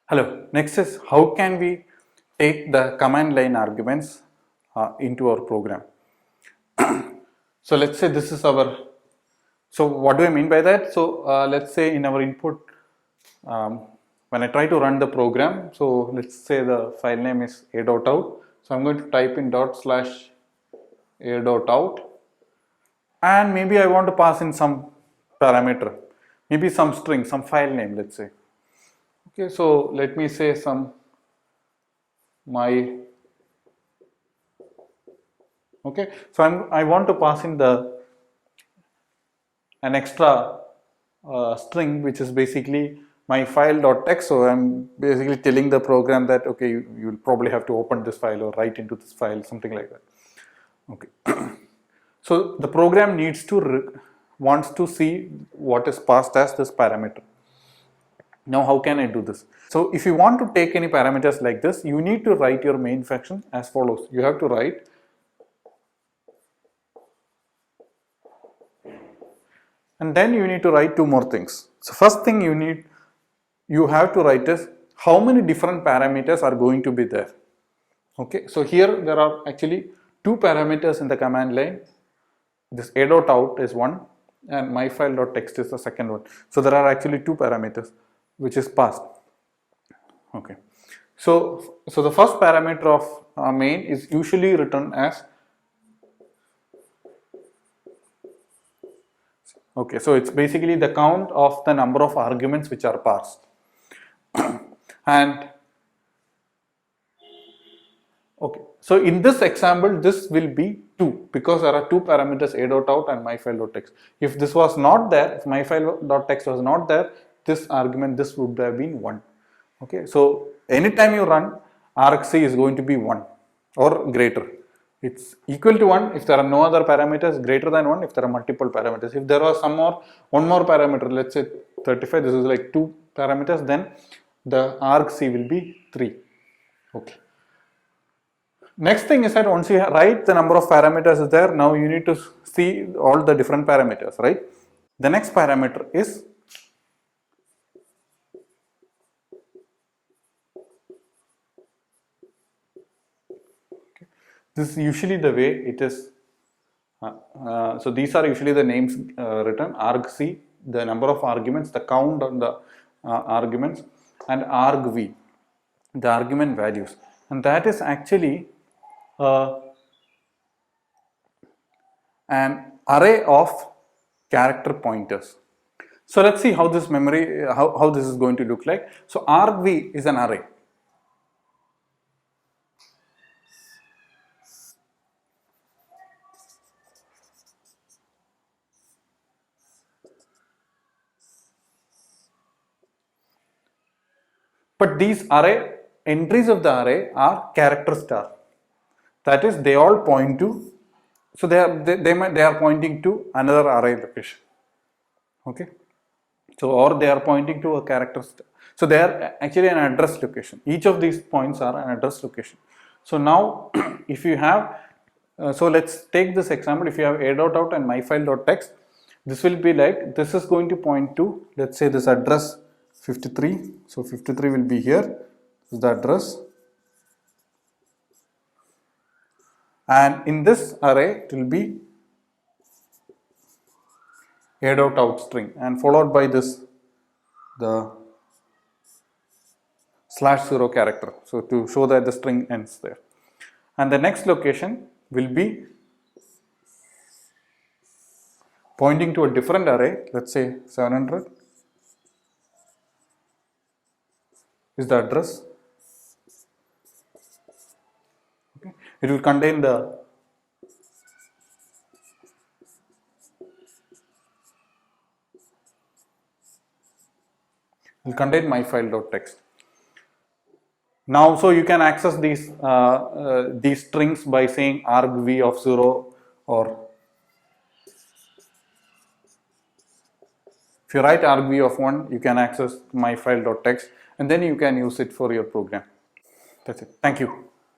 Hello, next is how can we take the command line arguments into our program. So let's say this is our, so what do I mean by that? So let's say in our input, when I try to run the program, so let's say the file name is a.out. So I'm going to type in ./a.out and maybe I want to pass in some parameter, maybe some string, some file name, let's say. Okay, so let me say some okay, so I want to pass in an extra string which is basically my file.text. So I'm basically telling the program that okay, you'll probably have to open this file or write into this file, something like that. Okay. So the program wants to see what is passed as this parameter. Now how can I do this? So if you want to take any parameters like this, you need to write your main function as follows. You have to write and then you need to write two more things. So first thing you have to write is how many different parameters are going to be there. Okay, so here there are actually two parameters in the command line. This a.out is one and myfile.text is the second one. So there are actually two parameters which is passed. Okay, so the first parameter of main is usually written as, okay, so it's basically the count of the number of arguments which are passed. And okay, so in this example this will be 2 because there are two parameters a.out and myfile.text. If this was not there, if myfile.text was not there, this argument, this would have been 1. Okay, so anytime you run, argc is going to be 1 or greater. It's equal to 1 if there are no other parameters, greater than 1 if there are multiple parameters. If there was one more parameter, let's say 35, this is like 2 parameters, then the argc will be 3. Okay. Next thing is that once you write the number of parameters is there, now you need to see all the different parameters, right? The next parameter is this is usually the way it is. So these are usually the names written: argc, the number of arguments, the count on the arguments, and argv, the argument values, and that is actually an array of character pointers. So let's see how this how this is going to look like. So argv is an array. But these entries of the array are character star. That is, they all point to, so they are pointing to another array location. Okay, so or they are pointing to a character star. So they are actually an address location. Each of these points are an address location. So now, if you have, so let's take this example. If you have a.out and myfile.text, this will be like, this is going to point to, let's say, this address 53. So 53 will be here. This is the address. And in this array, it will be a.out string and followed by this, the /0 character. So to show that the string ends there. And the next location will be pointing to a different array. Let's say 700 is the address. Okay. It will contain myfile.text. Now, so you can access these strings by saying argv of 0, or if you write argv of 1, you can access myfile.text and then you can use it for your program. That's it. Thank you.